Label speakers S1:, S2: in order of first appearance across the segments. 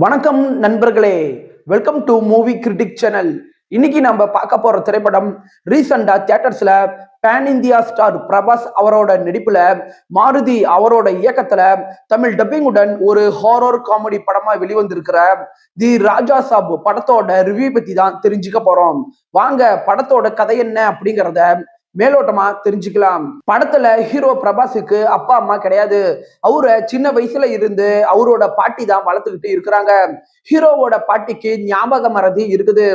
S1: வணக்கம் நண்பர்களே, welcome to movie critic channel. இன்னைக்கு நம்ம பார்க்க போற திரைப்படம் ரீசெண்டா தியேட்டர்ஸ்ல பேன் இந்தியா ஸ்டார் பிரபாஸ் அவரோட நடிப்புல மாருதி அவரோட இயக்கத்துல தமிழ் டப்பிங்குடன் ஒரு ஹாரர் காமெடி படமா வெளிவந்திருக்கிற தி ராஜா சாப் படத்தோட ரிவ்யூ பத்தி தான் தெரிஞ்சுக்க போறோம். வாங்க படத்தோட கதை என்ன அப்படிங்கிறத மேலோட்டமா தெரிஞ்சுக்கலாம். படத்துல ஹீரோ பிரபாஸுக்கு அப்பா அம்மா கிடையாது. அவரை சின்ன வயசுல இருந்து அவரோட பாட்டி தான் வளர்த்துக்கிட்டு இருக்கிறாங்க. ஹீரோவோட பாட்டிக்கு ஞாபக மறதி இருக்குது.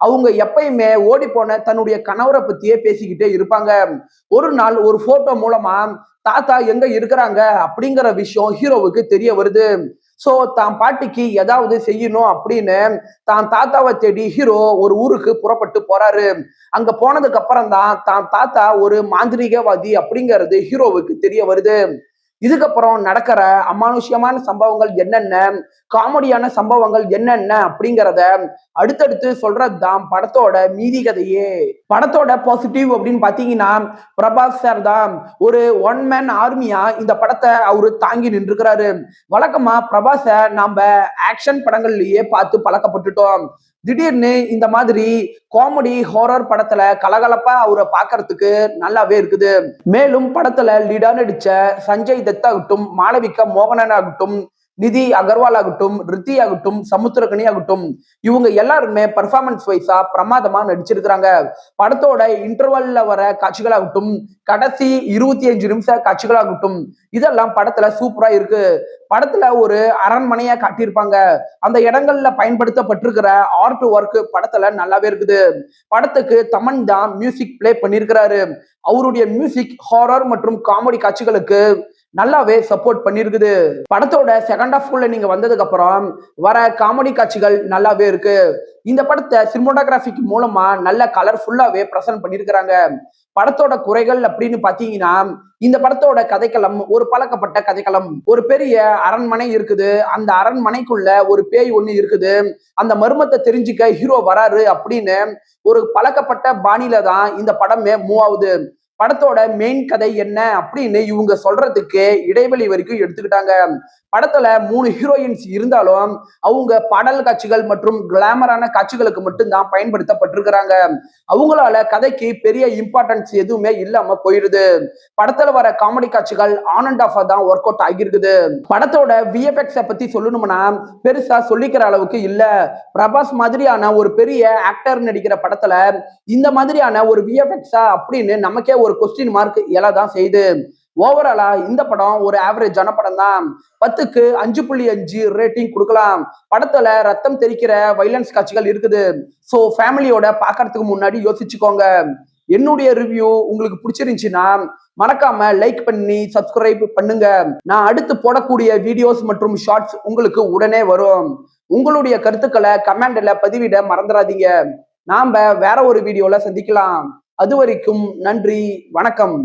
S1: அவங்க எப்பயுமே ஓடி போன தன்னுடைய கணவரை பத்தியே பேசிக்கிட்டே இருப்பாங்க. ஒரு நாள் ஒரு போட்டோ மூலமா தாத்தா எங்க இருக்கிறாங்க அப்படிங்கிற விஷயம் ஹீரோவுக்கு தெரிய வருது. சோ தான் பாட்டிக்கு ஏதாவது செய்யணும் அப்படின்னு தான் தாத்தாவை தேடி ஹீரோ ஒரு ஊருக்கு புறப்பட்டு போறாரு. அங்க போனதுக்கு அப்புறம் தான் தாத்தா ஒரு மாந்திரிகவாதி அப்படிங்கிறது ஹீரோவுக்கு தெரிய வருது. இதுக்கப்புறம் நடக்கிற அமானுஷ்யமான சம்பவங்கள் என்னென்ன, காமெடியான சம்பவங்கள் என்னென்ன அப்படிங்கிறத அடுத்தடுத்து சொல்றதுதான் படத்தோட மீதி கதையே. படத்தோட பாசிட்டிவ் அப்படின்னு பாத்தீங்கன்னா, பிரபாஸ் சார் தான் ஒரு ஒன் மேன் ஆர்மியா இந்த படத்தை அவரு தாங்கி நின்றுக்கிறாரு. வழக்கமா பிரபாஸ நாம ஆக்ஷன் படங்கள்லயே பார்த்து பழக்கப்பட்டுட்டோம். திடீர்னு இந்த மாதிரி காமெடி ஹாரர் படத்துல கலகலப்பா அவரை பாக்குறதுக்கு நல்லாவே இருக்குது. மேலும் படத்துல லீடா நடிச்ச சஞ்சய் தத் ஆகட்டும், மாளவிகா மோகனன் ஆகட்டும், நிதி அகர்வால் ஆகட்டும், ரித்தி ஆகட்டும், சமுத்திரகனி ஆகட்டும், இவங்க எல்லாருமே பர்ஃபார்மன்ஸ் வைஸா பிரமாதமா நடிச்சிருக்கிறாங்க. படத்தோட இன்டர்வல்ல வர காட்சிகளாகட்டும், கடைசி 25 நிமிஷ காட்சிகளாகட்டும், இதெல்லாம் படத்துல சூப்பரா இருக்கு. படத்துல ஒரு அரண்மனையா காட்டியிருப்பாங்க. அந்த இடங்கள்ல பயன்படுத்தப்பட்டிருக்கிற ஆர்ட் ஒர்க் படத்துல நல்லாவே இருக்குது. படத்துக்கு தமன் தான் மியூசிக் பிளே பண்ணியிருக்கிறாரு. அவருடைய மியூசிக் ஹாரர் மற்றும் காமெடி காட்சிகளுக்கு நல்லாவே சப்போர்ட் பண்ணிருக்குது. படத்தோட செகண்ட் ஹாஃப்குள்ள நீங்க வந்ததுக்கு அப்புறம் வர காமெடி காட்சிகள் நல்லாவே இருக்கு. இந்த படத்தை சினிமோட்டோகிராஃபிக் மூலமா நல்ல கலர்ஃபுல்லாவே பிரசன்ட் பண்ணிருக்கிறாங்க. படத்தோட குறைகள் அப்படின்னு பாத்தீங்கன்னா, இந்த படத்தோட கதைக்களம் ஒரு பழக்கப்பட்ட கதைக்களம். ஒரு பெரிய அரண்மனை இருக்குது. அந்த அரண்மனைக்குள்ள ஒரு பேய் ஒண்ணு இருக்குது. அந்த மர்மத்தை தெரிஞ்சுக்க ஹீரோ வராரு அப்படின்னு ஒரு பழக்கப்பட்ட பாணியில தான் இந்த படமே மூவ் ஆகுது. படத்தோட மெயின் கதை என்ன அப்படின்னு இவங்க சொல்றதுக்கு இடைவெளி வரைக்கும் எடுத்துக்கிட்டாங்க. படத்துல 3 ஹீரோயின்ஸ் இருந்தாலும் அவங்க பாடல் காட்சிகள் மற்றும் கிளாமரான காட்சிகளுக்கு மட்டும்தான் பயன்படுத்தப்பட்டிருக்கிறாங்க. அவங்களால கதைக்கு பெரிய இம்பார்ட்டன்ஸ் எதுவுமே இல்லாம போயிடுது. படத்துல வர காமெடி காட்சிகள் ஆன் அண்ட் ஆஃப் தான் ஒர்க் அவுட் ஆகிருக்குது. படத்தோட விஎஃப்எக்ஸ பத்தி சொல்லணும்னா பெருசா சொல்லிக்கிற அளவுக்கு இல்ல. பிரபாஸ் மாதிரியான ஒரு பெரிய ஆக்டர் நடிக்கிற படத்துல இந்த மாதிரியான ஒரு விஎஃப்எக்ஸா அப்படின்னு நமக்கே ஒரு கொஸ்டின் மார்க் எழதான் செய்யுது. ஓவராலா இந்த படம் ஒரு ஆவரேஜான படம் தான். 10க்கு 5.5 ரேட்டிங் கொடுக்கலாம். படத்துல ரத்தம் தெரிக்கிற வைலன்ஸ் காட்சிகள் இருக்குது. சோ ஃபேமிலியோட பாக்குறதுக்கு முன்னாடி யோசிச்சுக்கோங்க. என்னுடைய ரிவ்யூ உங்களுக்கு பிடிச்சிருந்துச்சுன்னா மறக்காம லைக் பண்ணி சப்ஸ்கிரைப் பண்ணுங்க. நான் அடுத்து போடக்கூடிய வீடியோஸ் மற்றும் ஷார்ட்ஸ் உங்களுக்கு உடனே வரும். உங்களுடைய கருத்துக்களை கமெண்ட்ல பதிவிட மறந்துடாதீங்க. நாம வேற ஒரு வீடியோல சந்திக்கலாம். அது வரைக்கும் நன்றி, வணக்கம்.